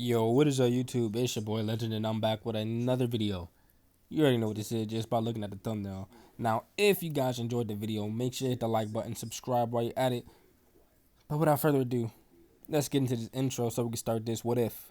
Yo, what is up YouTube? It's your boy Legend and I'm back with another video. You already know what this is just by looking at the thumbnail. Now, if you guys enjoyed the video, make sure to hit the like button, subscribe while you're at it. But without further ado, let's get into this intro so we can start this what if.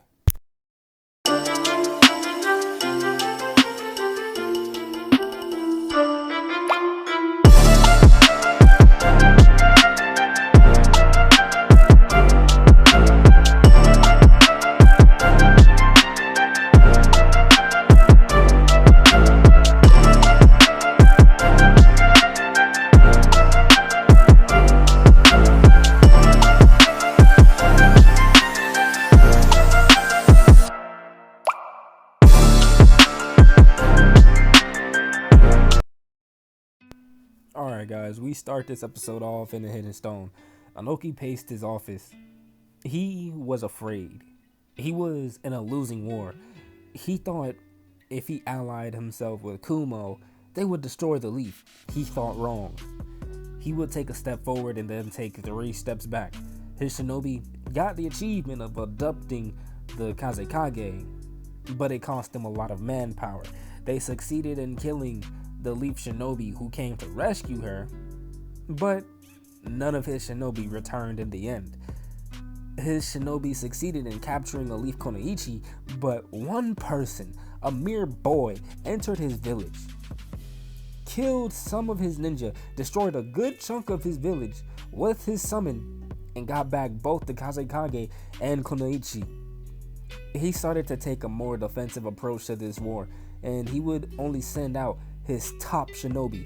Alright guys, we start this episode off in the Hidden Stone. Anoki paced his office. He was afraid. He was in a losing war. He thought if he allied himself with Kumo, they would destroy the leaf. He thought wrong. He would take a step forward and then take 3 steps back. His shinobi got the achievement of abducting the Kazekage, but it cost them a lot of manpower. They succeeded in killing the leaf shinobi who came to rescue her, but none of his shinobi returned in the end. His shinobi succeeded in capturing a leaf Konoichi, but one person, a mere boy, entered his village, killed some of his ninja, destroyed a good chunk of his village with his summon, and got back both the Kazekage and Konoichi. He started to take a more defensive approach to this war, and he would only send out his top shinobi,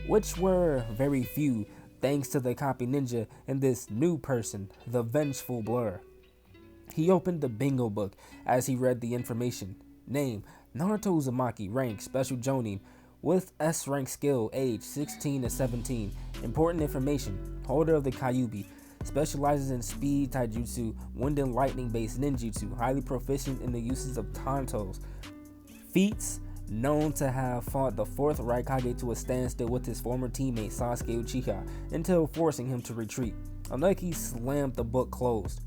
which were very few thanks to the copy ninja and this new person, the vengeful Blur. He opened the bingo book as he read the information. Name: Naruto Uzumaki, rank Special Jonin, with S rank skill, age 16 to 17. Important information: holder of the Kyubi, specializes in speed taijutsu, wind and lightning based ninjutsu, highly proficient in the uses of tantos. Feats: known to have fought the 4th Raikage to a standstill with his former teammate Sasuke Uchiha until forcing him to retreat. Anoki slammed the book closed.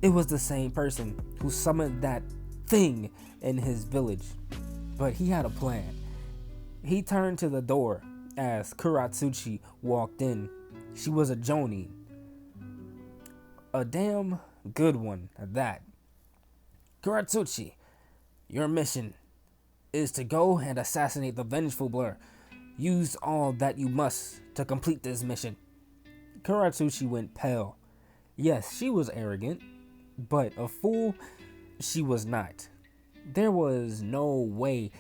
It was the same person who summoned that thing in his village, but he had a plan. He turned to the door as Kuratsuchi walked in. She was a Jonin. A damn good one at that. Kuratsuchi, your mission is to go and assassinate the vengeful Blur. Use all that you must to complete this mission. Kuratsuchi went pale. Yes, she was arrogant, but a fool she was not. There was no way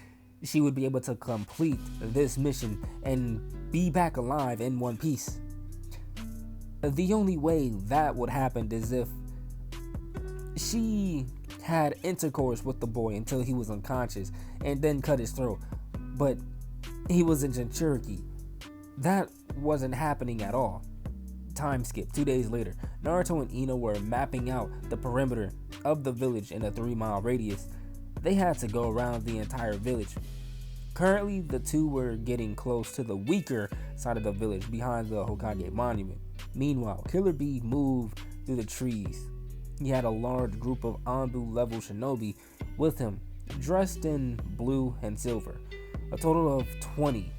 she would be able to complete this mission and be back alive in one piece. The only way that would happen is if she had intercourse with the boy until he was unconscious and then cut his throat, but he was in Jinchuriki. That wasn't happening at all. Time skip. 2 days later, Naruto and Ino were mapping out the perimeter of the village in a 3-mile radius. They had to go around the entire village. Currently, the two were getting close to the weaker side of the village behind the Hokage monument. Meanwhile, Killer Bee moved through the trees. He had a large group of Anbu level shinobi with him, dressed in blue and silver. A total of 20.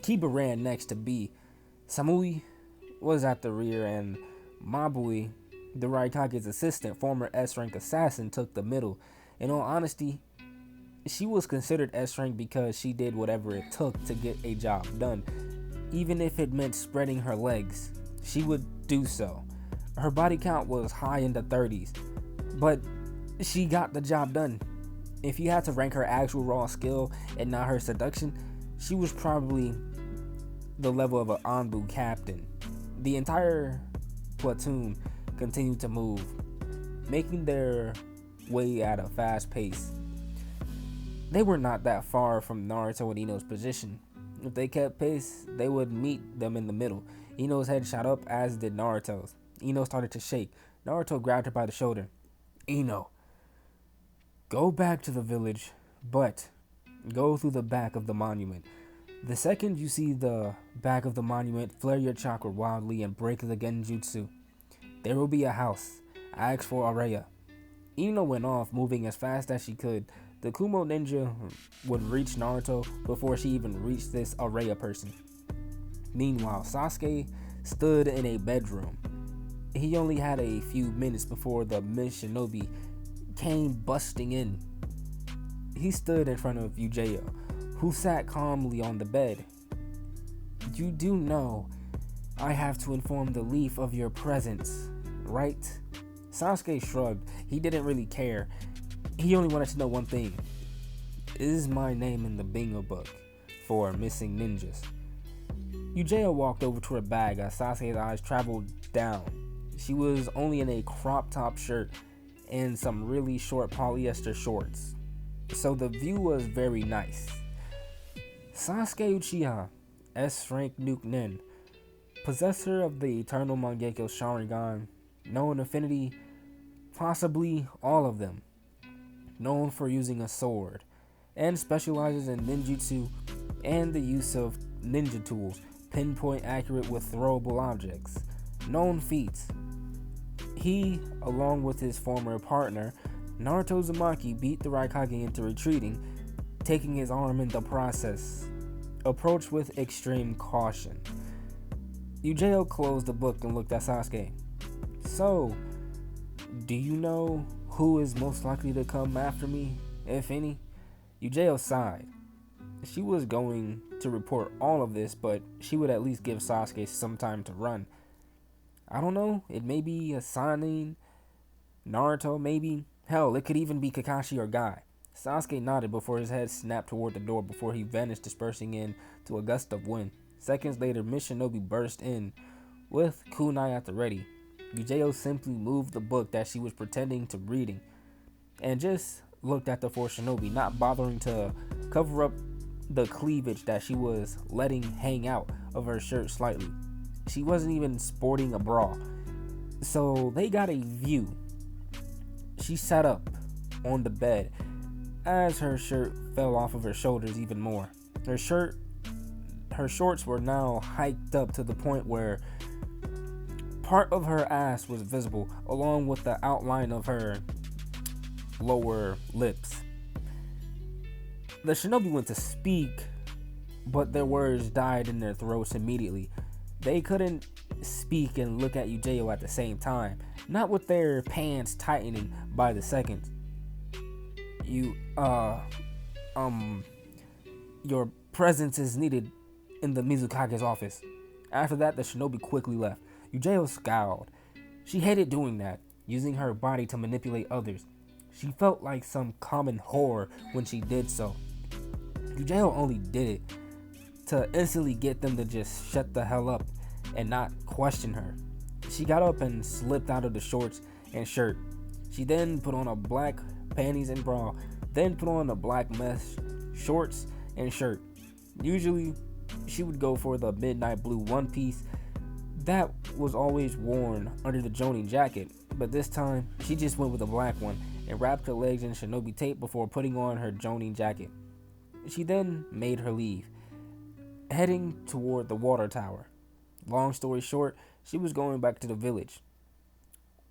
Kiba ran next to B. Samui was at the rear, and Mabui, the Raikage's assistant, former S-rank assassin, took the middle. In all honesty, she was considered S-rank because she did whatever it took to get a job done. Even if it meant spreading her legs, she would do so. Her body count was high in the 30s, but she got the job done. If you had to rank her actual raw skill and not her seduction, she was probably the level of an Anbu captain. The entire platoon continued to move, making their way at a fast pace. They were not that far from Naruto and Ino's position. If they kept pace, they would meet them in the middle. Ino's head shot up, as did Naruto's. Ino started to shake. Naruto grabbed her by the shoulder. Ino, go back to the village, but go through the back of the monument. The second you see the back of the monument, flare your chakra wildly and break the genjutsu. There will be a house. Ask for Areya. Ino went off, moving as fast as she could. The Kumo ninja would reach Naruto before she even reached this Araya person. Meanwhile, Sasuke stood in a bedroom. He only had a few minutes before the Miss Shinobi came busting in. He stood in front of Ujiyo, who sat calmly on the bed. You do know I have to inform the Leaf of your presence, right? Sasuke shrugged. He didn't really care. He only wanted to know one thing. Is my name in the bingo book for missing ninjas? Ujiyo walked over to her bag as Sasuke's eyes traveled down. She was only in a crop top shirt and some really short polyester shorts, so the view was very nice. Sasuke Uchiha, S rank Nuke Nin, possessor of the Eternal Mangekyo Sharingan, known affinity, possibly all of them, known for using a sword, and specializes in ninjutsu and the use of ninja tools, pinpoint accurate with throwable objects. Known feats. He, along with his former partner, Naruto Uzumaki, beat the Raikage into retreating, taking his arm in the process. Approach with extreme caution. Ujiyo closed the book and looked at Sasuke. So, do you know who is most likely to come after me, if any? Ujiyo sighed. She was going to report all of this, but she would at least give Sasuke some time to run. I don't know, it may be a Sanin, Naruto, maybe. Hell, it could even be Kakashi or Guy. Sasuke nodded before his head snapped toward the door before he vanished, dispersing into a gust of wind. Seconds later, Miss Shinobi burst in with kunai at the ready. Ujiyo simply moved the book that she was pretending to reading and just looked at the four shinobi, not bothering to cover up the cleavage that she was letting hang out of her shirt slightly. She wasn't even sporting a bra, so they got a view. She sat up on the bed as her shirt fell off of her shoulders even more. Her shorts were now hiked up to the point where part of her ass was visible, along with the outline of her lower lips. The shinobi went to speak, but their words died in their throats immediately. They couldn't speak and look at Ujiyo at the same time, not with their pants tightening by the second. Your presence is needed in the Mizukage's office. After that, the shinobi quickly left. Ujiyo scowled. She hated doing that, using her body to manipulate others. She felt like some common whore when she did so. Ujiyo only did it to instantly get them to just shut the hell up and not question her. She got up and slipped out of the shorts and shirt. She then put on a black panties and bra, then put on a black mesh shorts and shirt. Usually, she would go for the midnight blue one piece that was always worn under the Jonin jacket, but this time, she just went with a black one and wrapped her legs in shinobi tape before putting on her Jonin jacket. She then made her leave, heading toward the water tower. Long story short, she was going back to the village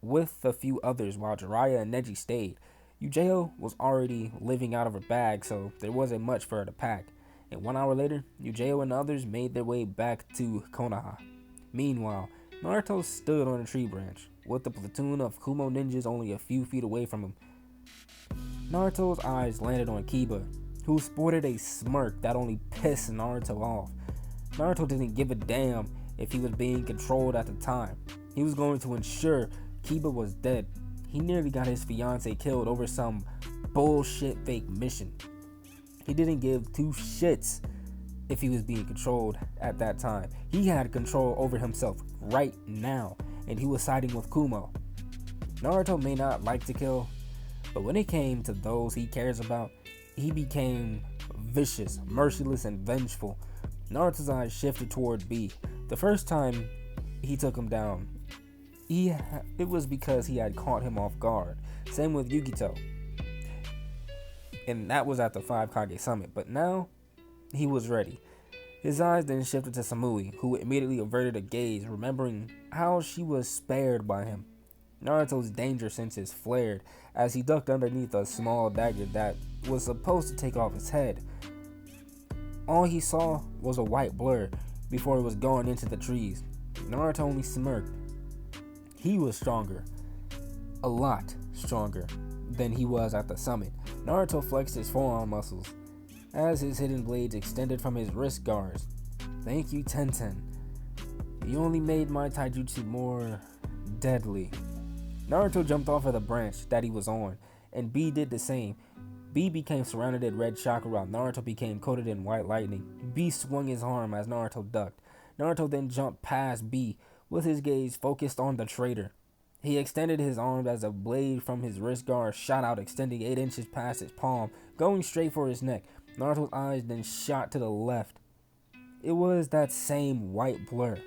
with a few others while Jiraiya and Neji stayed. Ujiyo was already living out of her bag, so there wasn't much for her to pack. And 1 hour later, Ujiyo and others made their way back to Konoha. Meanwhile, Naruto stood on a tree branch, with a platoon of Kumo ninjas only a few feet away from him. Naruto's eyes landed on Kiba, who sported a smirk that only pissed Naruto off. Naruto didn't give a damn if he was being controlled at the time. He was going to ensure Kiba was dead. He nearly got his fiance killed over some bullshit fake mission. He didn't give two shits if he was being controlled at that time. He had control over himself right now, and he was siding with Kumo. Naruto may not like to kill, but when it came to those he cares about, he became vicious, merciless, and vengeful. Naruto's eyes shifted toward B. The first time he took him down, it was because he had caught him off guard. Same with Yugito. And that was at the 5 Kage Summit, but now he was ready. His eyes then shifted to Samui, who immediately averted a gaze, remembering how she was spared by him. Naruto's danger senses flared as he ducked underneath a small dagger that was supposed to take off his head. All he saw was a white blur before it was going into the trees. Naruto only smirked. He was stronger, a lot stronger than he was at the summit. Naruto flexed his forearm muscles as his hidden blades extended from his wrist guards. Thank you, Tenten. You only made my taijutsu more deadly. Naruto jumped off of the branch that he was on, and B did the same. B became surrounded in red chakra while Naruto became coated in white lightning. B swung his arm as Naruto ducked. Naruto then jumped past B with his gaze focused on the traitor. He extended his arm as a blade from his wrist guard shot out, extending 8 inches past his palm, going straight for his neck. Naruto's eyes then shot to the left. It was that same white blur.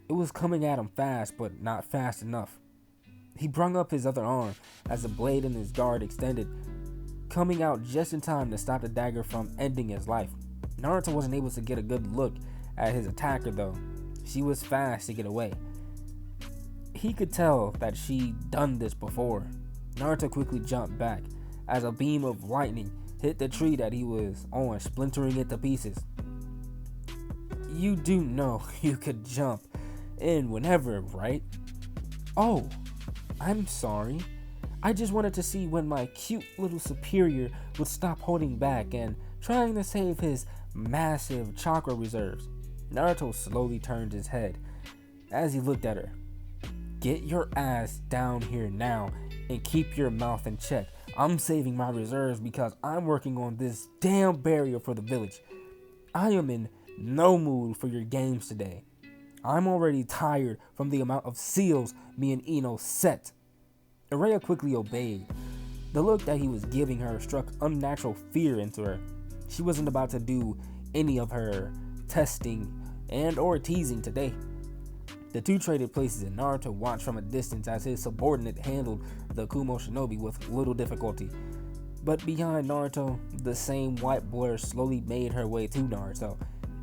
It was coming at him fast, but not fast enough. He brung up his other arm as the blade in his guard extended, coming out just in time to stop the dagger from ending his life. Naruto wasn't able to get a good look at his attacker though. She was fast to get away. He could tell that she'd done this before. Naruto quickly jumped back as a beam of lightning hit the tree that he was on, splintering it to pieces. You do know you could jump in whenever, right? Oh, I'm sorry. I just wanted to see when my cute little superior would stop holding back and trying to save his massive chakra reserves. Naruto slowly turned his head as he looked at her. Get your ass down here now and keep your mouth in check. I'm saving my reserves because I'm working on this damn barrier for the village. I am in no mood for your games today. I'm already tired from the amount of seals me and Ino set. Araya quickly obeyed. The look that he was giving her struck unnatural fear into her. She wasn't about to do any of her testing and or teasing today. The two traded places and Naruto watched from a distance as his subordinate handled the Kumo shinobi with little difficulty. But behind Naruto, the same white blur slowly made her way to Naruto.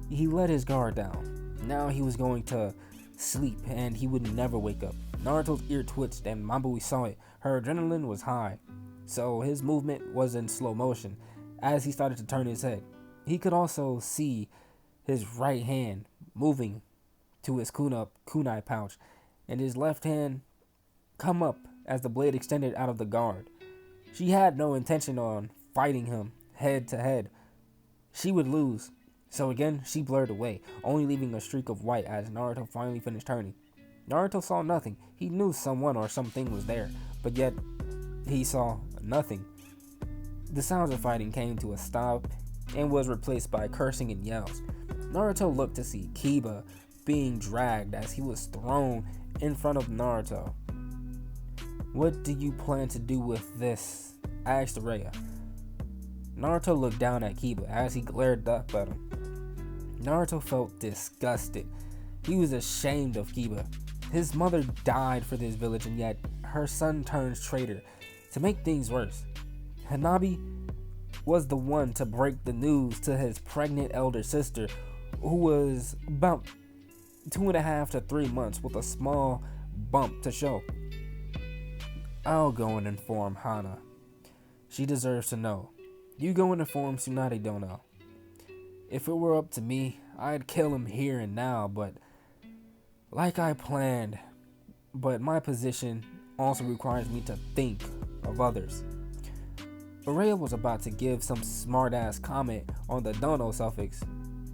He let his guard down. Now he was going to sleep and he would never wake up. Naruto's ear twitched and Mabui saw it. Her adrenaline was high, so his movement was in slow motion as he started to turn his head. He could also see his right hand moving to his kunai pouch and his left hand come up as the blade extended out of the guard. She had no intention on fighting him head to head. She would lose. So again, she blurred away, only leaving a streak of white as Naruto finally finished turning. Naruto saw nothing. He knew someone or something was there, but yet he saw nothing. The sounds of fighting came to a stop and was replaced by cursing and yells. Naruto looked to see Kiba being dragged as he was thrown in front of Naruto. What do you plan to do with this? Asked Araya. Naruto looked down at Kiba as he glared up at him. Naruto felt disgusted. He was ashamed of Kiba. His mother died for this village and yet her son turns traitor. To make things worse, Hanabi was the one to break the news to his pregnant elder sister, who was about 2.5 to 3 months with a small bump to show. I'll go and inform Hana. She deserves to know. You go and inform Tsunade Dono. If it were up to me, I'd kill him here and now, but like I planned. But my position also requires me to think of others. Araya was about to give some smart-ass comment on the Dono suffix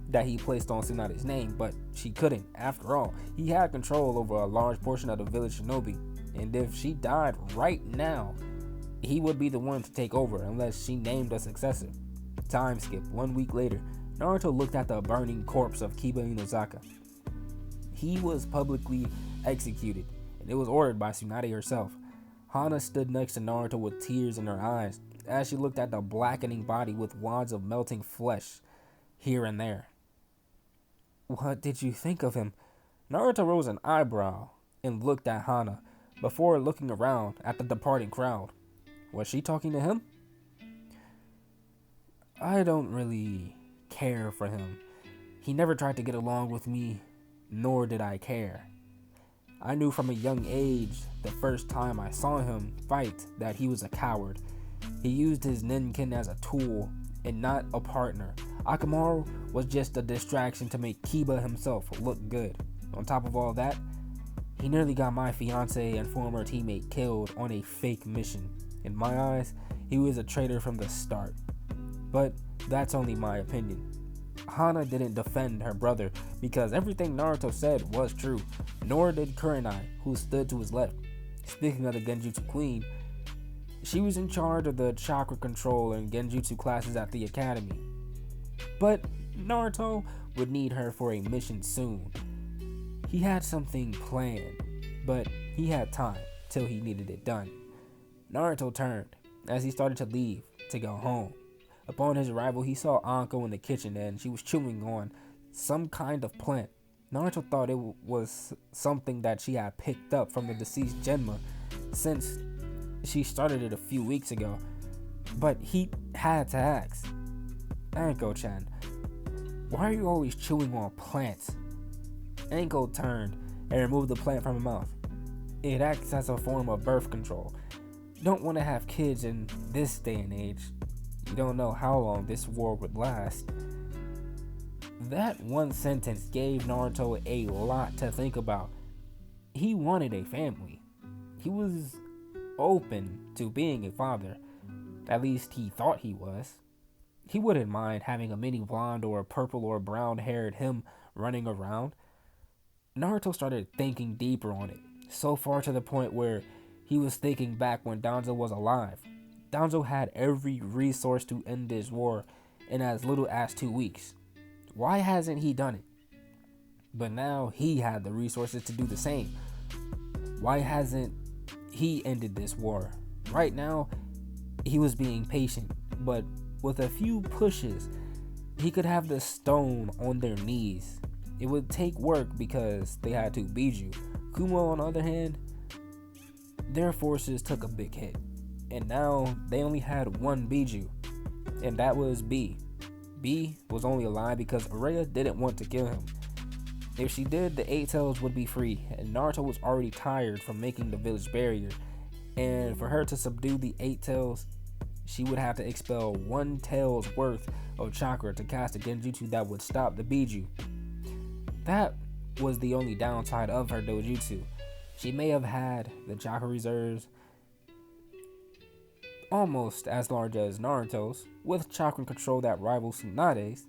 that he placed on Tsunade's name, but she couldn't. After all, he had control over a large portion of the village shinobi, and if she died right now, he would be the one to take over unless she named a successor. Time skip. 1 week later, Naruto looked at the burning corpse of Kiba Inuzaka. He was publicly executed, and it was ordered by Tsunade herself. Hana stood next to Naruto with tears in her eyes as she looked at the blackening body with wads of melting flesh here and there. What did you think of him? Naruto rose an eyebrow and looked at Hana before looking around at the departing crowd. Was she talking to him? I don't really care for him. He never tried to get along with me, nor did I care. I knew from a young age, the first time I saw him fight, that he was a coward. He used his ninkin as a tool and not a partner. Akamaru was just a distraction to make Kiba himself look good. On top of all that, he nearly got my fiance and former teammate killed on a fake mission. In my eyes, he was a traitor from the start. But that's only my opinion. Hana didn't defend her brother because everything Naruto said was true, nor did Kurenai, who stood to his left. Speaking of the Genjutsu Queen, she was in charge of the chakra control and Genjutsu classes at the academy. But Naruto would need her for a mission soon. He had something planned, but he had time till he needed it done. Naruto turned as he started to leave to go home. Upon his arrival, he saw Anko in the kitchen and she was chewing on some kind of plant. Naruto thought it was something that she had picked up from the deceased Genma since she started it a few weeks ago, but he had to ask, Anko-chan, why are you always chewing on plants? Anko turned and removed the plant from her mouth. It acts as a form of birth control. Don't want to have kids in this day and age. You don't know how long this war would last. That one sentence gave Naruto a lot to think about. He wanted a family. He was open to being a father. At least he thought he was. He wouldn't mind having a mini blonde or purple or brown haired him running around. Naruto started thinking deeper on it, so far to the point where he was thinking back when Danzo was alive. Danzo had every resource to end this war in as little as 2 weeks. Why hasn't he done it? But now he had the resources to do the same. Why hasn't he ended this war? Right now, he was being patient, but with a few pushes, he could have the stone on their knees. It would take work because they had to Biju. Kumo, on the other hand, their forces took a big hit. And now they only had one Biju, and that was B. B was only alive because Araya didn't want to kill him. If she did, the 8 Tails would be free, and Naruto was already tired from making the village barrier. And for her to subdue the 8 Tails, she would have to expel 1 tail's worth of chakra to cast a genjutsu that would stop the Biju. That was the only downside of her dojutsu. She may have had the chakra reserves almost as large as Naruto's, with chakra control that rivals Tsunade's,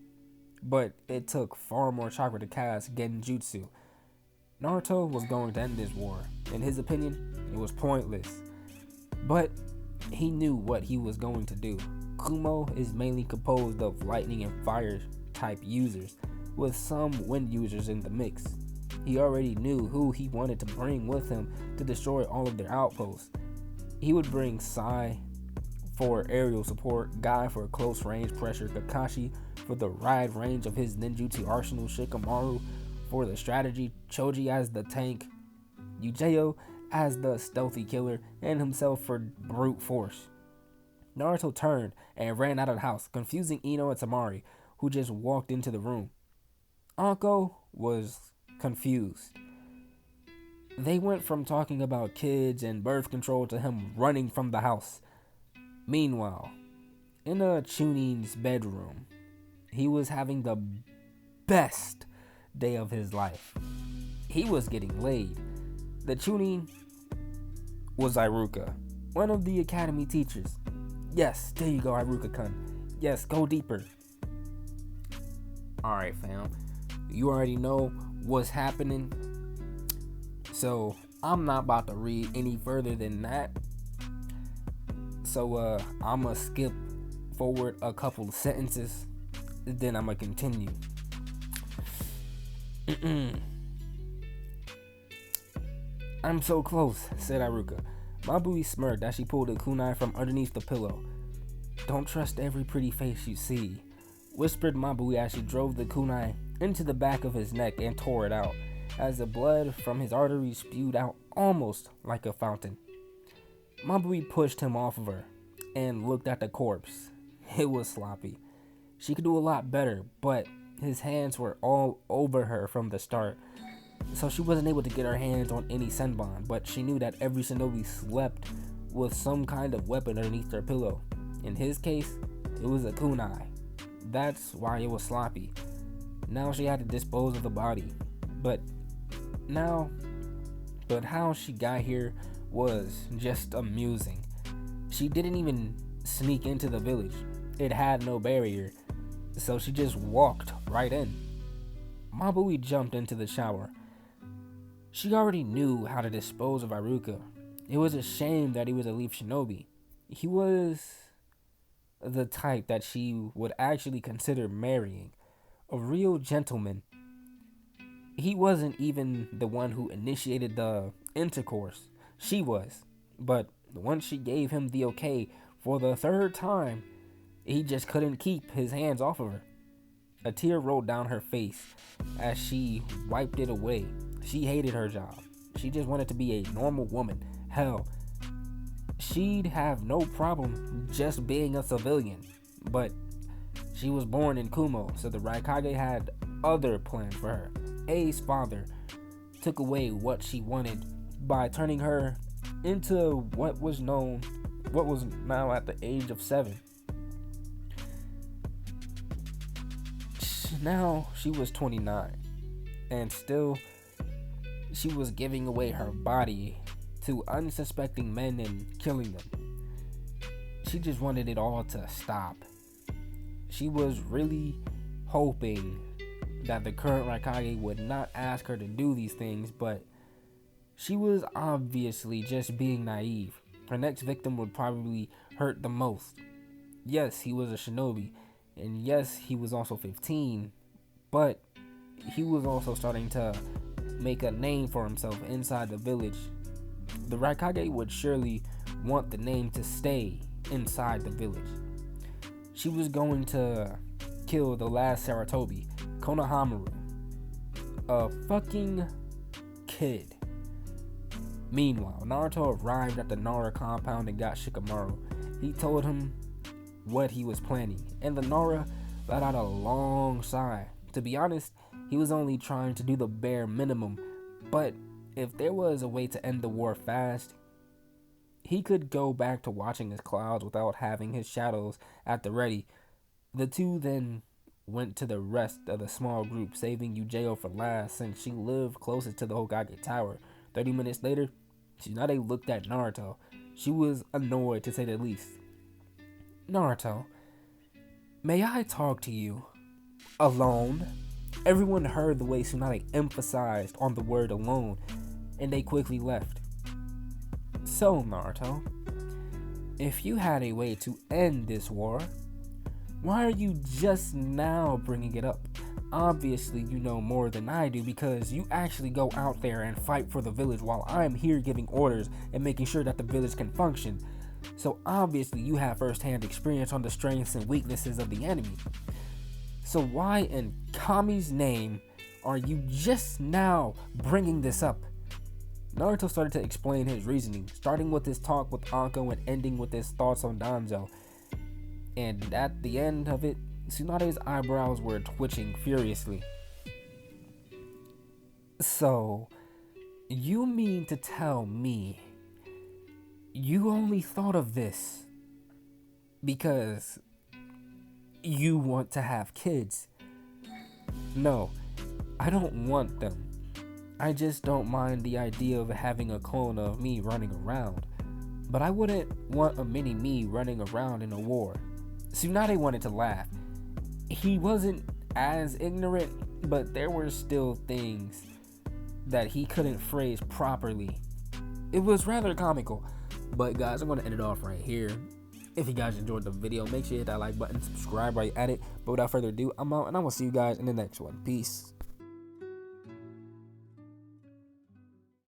but it took far more chakra to cast genjutsu. Naruto was going to end this war. In his opinion, it was pointless. But he knew what he was going to do. Kumo is mainly composed of lightning and fire type users, with some wind users in the mix. He already knew who he wanted to bring with him to destroy all of their outposts. He would bring Sai for aerial support, Guy for close range pressure, Kakashi for the wide range of his ninjutsu arsenal, Shikamaru for the strategy, Choji as the tank, Yujeo as the stealthy killer, and himself for brute force. Naruto turned and ran out of the house, confusing Ino and Tamari, who just walked into the room. Anko was confused. They went from talking about kids and birth control to him running from the house. Meanwhile, in a Chunin's bedroom, he was having the best day of his life. He was getting laid. The Chunin was Iruka, one of the academy teachers. Yes, there you go, Iruka-kun. Yes, go deeper. Alright, fam. You already know what's happening. So, I'm not about to read any further than that. So, I'm going to skip forward a couple of sentences. Then I'm going to continue. I'm so close, said Iruka. Mabui smirked as she pulled a kunai from underneath the pillow. Don't trust every pretty face you see, whispered Mabui as she drove the kunai into the back of his neck and tore it out, as the blood from his arteries spewed out almost like a fountain. Mabui pushed him off of her and looked at the corpse. It was sloppy. She could do a lot better, but his hands were all over her from the start. So she wasn't able to get her hands on any senbon, but she knew that every shinobi slept with some kind of weapon underneath their pillow. In his case, it was a kunai. That's why it was sloppy. Now she had to dispose of the body. But how she got here was just amusing. She didn't even sneak into the village. It had no barrier, so she just walked right in. Mabui jumped into the shower. She already knew how to dispose of Iruka. It was a shame that he was a leaf shinobi. He was the type that she would actually consider marrying. A real gentleman. He wasn't even the one who initiated the intercourse. She was. But once she gave him the okay for the third time, he just couldn't keep his hands off of her. A tear rolled down her face as she wiped it away. She hated her job. She just wanted to be a normal woman. Hell, she'd have no problem just being a civilian. But she was born in Kumo, so the Raikage had other plans for her. A's father took away what she wanted by turning her into what was now at the age of 7. Now she was 29, and still she was giving away her body to unsuspecting men and killing them. She just wanted it all to stop. She was really hoping that the current Raikage would not ask her to do these things, but she was obviously just being naive. Her next victim would probably hurt the most. Yes, he was a shinobi, and yes, he was also 15, but he was also starting to make a name for himself inside the village. The Raikage would surely want the name to stay inside the village. She was going to kill the last Saratobi, Konohamaru, a fucking kid. Meanwhile, Naruto arrived at the Nara compound and got Shikamaru. He told him what he was planning, and the Nara let out a long sigh. To be honest, he was only trying to do the bare minimum, but if there was a way to end the war fast, he could go back to watching his clouds without having his shadows at the ready. The two then went to the rest of the small group, saving Yujeo for last since she lived closest to the Hokage Tower. 30 minutes later, Tsunade looked at Naruto. She was annoyed, to say the least. Naruto, may I talk to you alone? Everyone heard the way Tsunade emphasized on the word alone, and they quickly left. So, Naruto, if you had a way to end this war, why are you just now bringing it up? Obviously, you know more than I do because you actually go out there and fight for the village while I'm here giving orders and making sure that the village can function. So obviously, you have first-hand experience on the strengths and weaknesses of the enemy. So why in Kami's name are you just now bringing this up? Naruto started to explain his reasoning, starting with his talk with Anko and ending with his thoughts on Danzo. And at the end of it, Tsunade's eyebrows were twitching furiously. So, you mean to tell me you only thought of this because you want to have kids? No, I don't want them. I just don't mind the idea of having a clone of me running around. But I wouldn't want a mini me running around in a war. Tsunade wanted to laugh. He wasn't as ignorant, but there were still things that he couldn't phrase properly. It was rather comical. But guys, I'm going to end it off right here. If you guys enjoyed the video, make sure you hit that like button, subscribe while you're at it. But without further ado, I'm out, and I will see you guys in the next one. Peace.